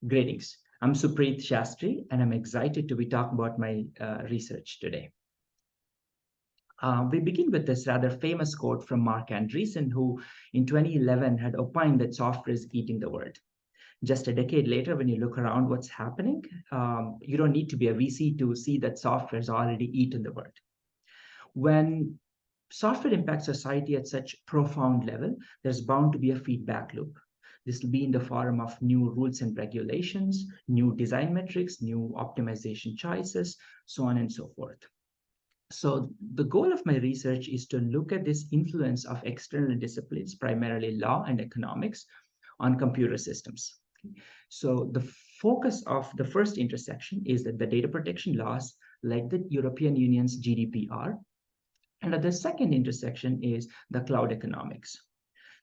Greetings. I'm Supreet Shastri, and I'm excited to be talking about my research today. We begin with this rather famous quote from Mark Andreessen, who in 2011 had opined that software is eating the world. Just a decade later, when you look around what's happening, you don't need to be a VC to see that software has already eaten the world. When software impacts society at such profound level, there's bound to be a feedback loop. This will be in the form of new rules and regulations, new design metrics, new optimization choices, so on and so forth. So the goal of my research is to look at this influence of external disciplines, primarily law and economics, on computer systems. So the focus of the first intersection is that the data protection laws, like the European Union's GDPR, and at the second intersection is the cloud economics.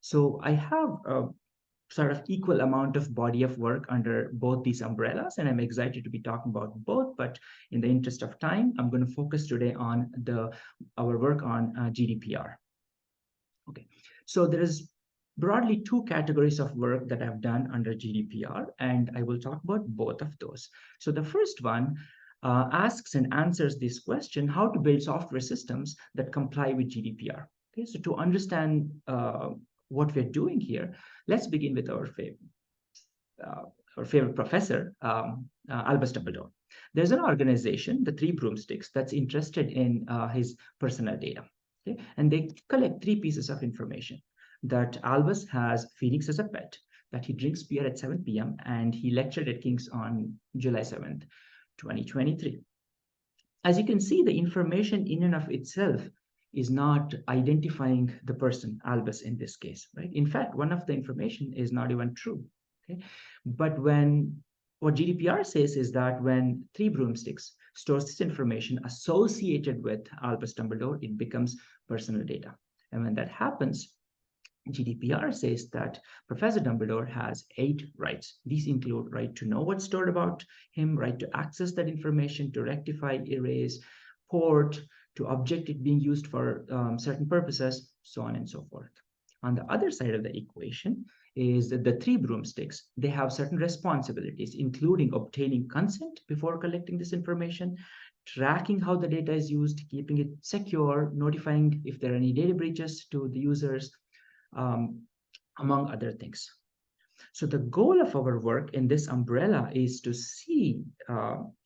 So I have a sort of equal amount of body of work under both these umbrellas, and I'm excited to be talking about both. But in the interest of time, I'm going to focus today on our work on GDPR. Okay, so there is broadly two categories of work that I've done under GDPR, and I will talk about both of those. So the first one asks and answers this question: how to build software systems that comply with GDPR. Okay, so to understand what we're doing here, let's begin with our favorite professor, Albus Dumbledore. There's an organization, the Three Broomsticks, that's interested in his personal data. Okay? And they collect three pieces of information: that Albus has Phoenix as a pet, that he drinks beer at 7 p.m., and he lectured at King's on July 7th, 2023. As you can see, the information in and of itself is not identifying the person, Albus in this case, right? In fact, one of the information is not even true, okay? But what GDPR says is that when Three Broomsticks stores this information associated with Albus Dumbledore, it becomes personal data. And when that happens, GDPR says that Professor Dumbledore has 8 rights. These include right to know what's stored about him, right to access that information, to rectify, erase, port, to object it being used for certain purposes, so on and so forth. On the other side of the equation is that the Three Broomsticks, they have certain responsibilities, including obtaining consent before collecting this information, tracking how the data is used, keeping it secure, notifying if there are any data breaches to the users, among other things. So the goal of our work in this umbrella is to see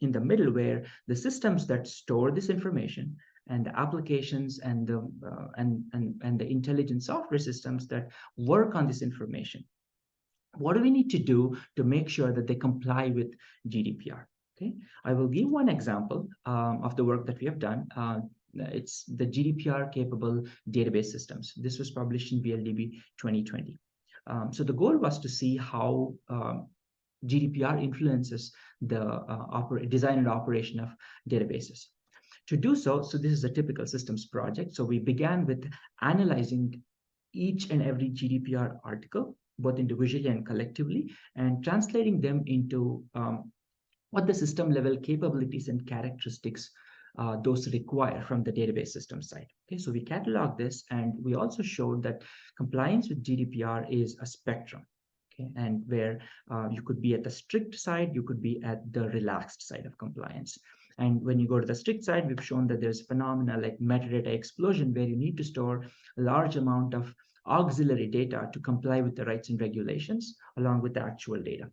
in the middle where the systems that store this information and the applications and the intelligent software systems that work on this information. What do we need to do to make sure that they comply with GDPR? Okay, I will give one example of the work that we have done. It's the GDPR capable database systems. This was published in BLDB 2020. So the goal was to see how GDPR influences the design and operation of databases. To do so, this is a typical systems project. So we began with analyzing each and every GDPR article, both individually and collectively, and translating them into what the system level capabilities and characteristics those require from the database system side. Okay, so we catalog this, and we also showed that compliance with GDPR is a spectrum. Okay, and where you could be at the strict side, you could be at the relaxed side of compliance. And when you go to the strict side, we've shown that there's phenomena like metadata explosion, where you need to store a large amount of auxiliary data to comply with the rights and regulations along with the actual data.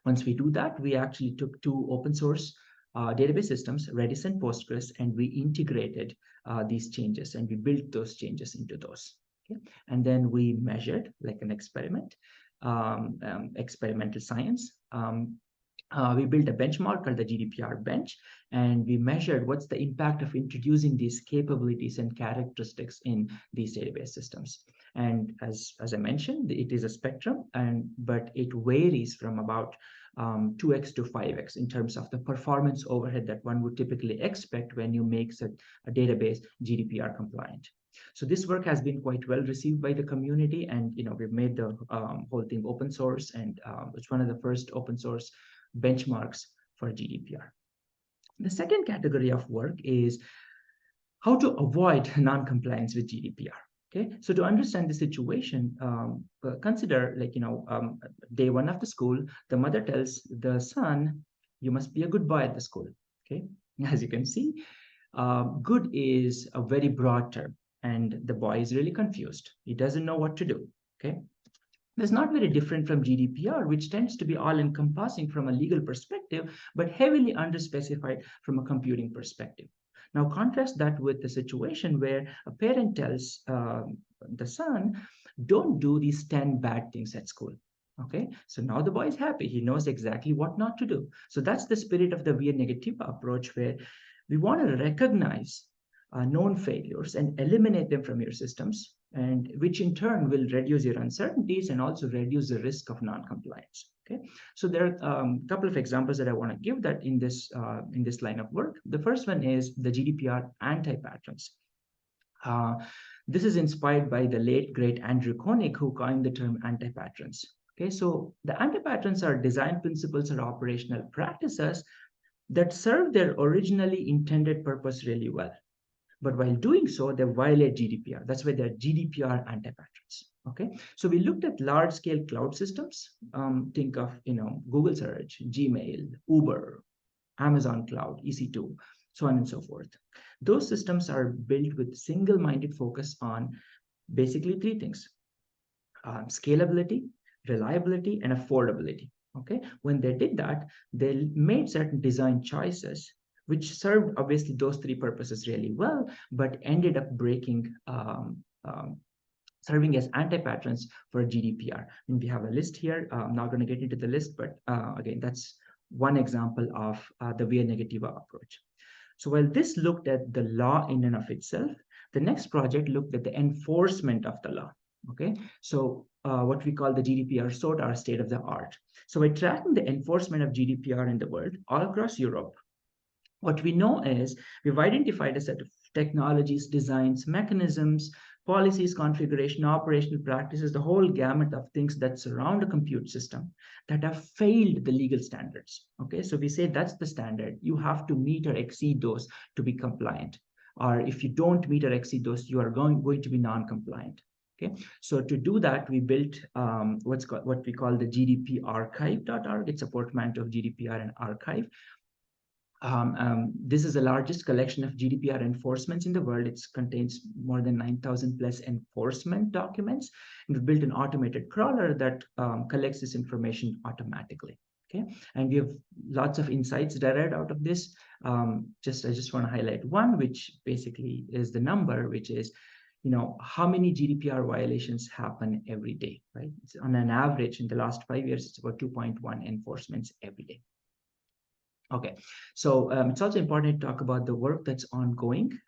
Once we do that, we actually took 2 open source database systems, Redis and Postgres, and we integrated these changes, and we built those changes into those. Okay? And then we measured, like an experiment, experimental science. We built a benchmark called the GDPR bench, and we measured what's the impact of introducing these capabilities and characteristics in these database systems. And as I mentioned, it is a spectrum, but it varies from about 2x to 5x in terms of the performance overhead that one would typically expect when you make a database GDPR compliant. So this work has been quite well received by the community, and we've made the whole thing open source, and it's one of the first open source benchmarks for GDPR. The second category of work is how to avoid non-compliance with GDPR. Okay, so to understand the situation, consider day one of the school, the mother tells the son, you must be a good boy at the school. Okay, as you can see, good is a very broad term, and the boy is really confused. He doesn't know what to do. Okay, it's not very different from GDPR, which tends to be all encompassing from a legal perspective, but heavily underspecified from a computing perspective. Now, contrast that with the situation where a parent tells the son, don't do these 10 bad things at school. Okay, so now the boy is happy. He knows exactly what not to do. So that's the spirit of the via negativa approach, where we want to recognize known failures and eliminate them from your systems, and which in turn will reduce your uncertainties and also reduce the risk of non-compliance. Okay, so there are a couple of examples that I want to give that in this line of work. The first one is the GDPR anti-patterns. Uh, this is inspired by the late great Andrew Koenig, who coined the term anti-patterns. Okay, so the anti-patterns are design principles or operational practices that serve their originally intended purpose really well. But while doing so, they violate GDPR. That's why they're GDPR anti-patterns. Okay, so we looked at large-scale cloud systems. Think of Google Search, Gmail, Uber, Amazon Cloud, EC2, so on and so forth. Those systems are built with single-minded focus on basically three things: scalability, reliability, and affordability. Okay, when they did that, they made certain design choices which served obviously those three purposes really well, but ended up breaking, serving as anti-patterns for GDPR. And we have a list here. I'm not going to get into the list, but again, that's one example of the via negativa approach. So while this looked at the law in and of itself, the next project looked at the enforcement of the law. Okay, so what we call the GDPR SOT, our state of the art. So by tracking the enforcement of GDPR in the world all across Europe, what we know is we've identified a set of technologies, designs, mechanisms, policies, configuration, operational practices, the whole gamut of things that surround a compute system that have failed the legal standards. Okay, so we say that's the standard. You have to meet or exceed those to be compliant. Or if you don't meet or exceed those, you are going to be non-compliant. Okay, so to do that, we built what we call the GDParchive.org. It's a portmanteau of GDPR and archive. This is the largest collection of GDPR enforcements in the world. It contains more than 9,000 plus enforcement documents. And we've built an automated crawler that collects this information automatically. Okay, and we have lots of insights derived out of this. I just want to highlight one, which basically is the number, which is how many GDPR violations happen every day, right? It's on an average in the last 5 years, it's about 2.1 enforcements every day. Okay, so it's also important to talk about the work that's ongoing.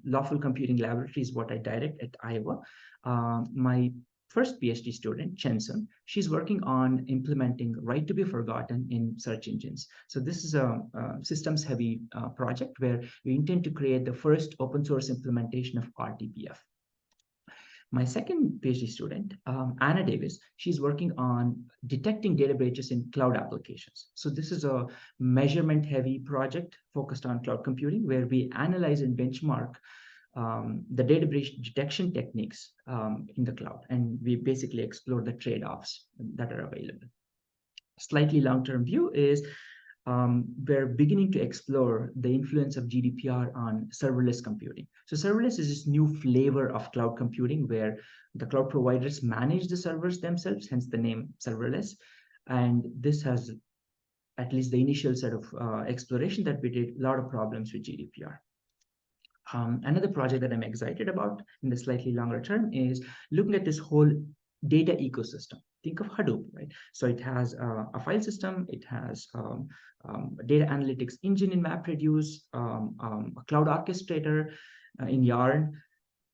Lawful Computing Laboratory is what I direct at Iowa. My first PhD student, Chensun, she's working on implementing right to be forgotten in search engines. So this is a systems-heavy project where we intend to create the first open source implementation of RTBF. My second PhD student, Anna Davis, she's working on detecting data breaches in cloud applications. So this is a measurement-heavy project focused on cloud computing, where we analyze and benchmark the data breach detection techniques in the cloud, and we basically explore the trade-offs that are available. Slightly long-term view is we're beginning to explore the influence of GDPR on serverless computing. So serverless is this new flavor of cloud computing where the cloud providers manage the servers themselves, hence the name serverless. And this has, at least the initial set of exploration that we did, a lot of problems with GDPR. Another project that I'm excited about in the slightly longer term is looking at this whole data ecosystem. Think of Hadoop, right? So it has a file system, it has data analytics engine in MapReduce, a cloud orchestrator in Yarn.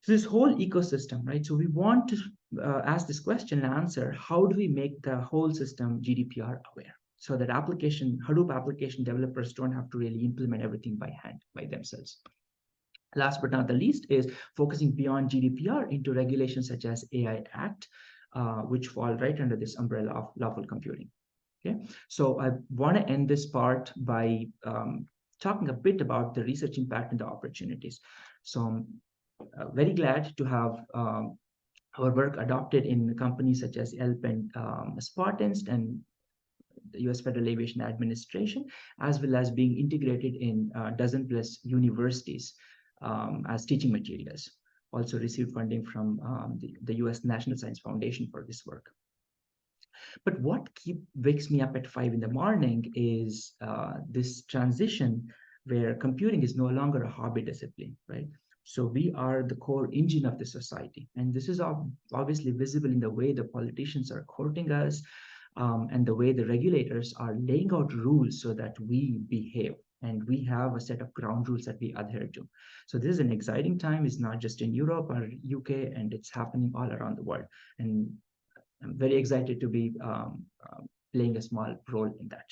So this whole ecosystem, right? So we want to ask this question and answer, how do we make the whole system GDPR aware? So that Hadoop application developers don't have to really implement everything by hand, by themselves. Last but not the least is focusing beyond GDPR into regulations such as AI Act, which fall right under this umbrella of lawful computing. Okay, so I want to end this part by talking a bit about the research impact and the opportunities. So very glad to have our work adopted in companies such as Yelp and Spartans and the US Federal Aviation Administration, as well as being integrated in a dozen plus universities as teaching materials. Also received funding from the US National Science Foundation for this work. But what wakes me up at 5 in the morning is this transition where computing is no longer a hobby discipline, right? So we are the core engine of the society, and this is obviously visible in the way the politicians are courting us, and the way the regulators are laying out rules so that we behave. And we have a set of ground rules that we adhere to. So this is an exciting time. It's not just in Europe or UK, and it's happening all around the world. And I'm very excited to be playing a small role in that.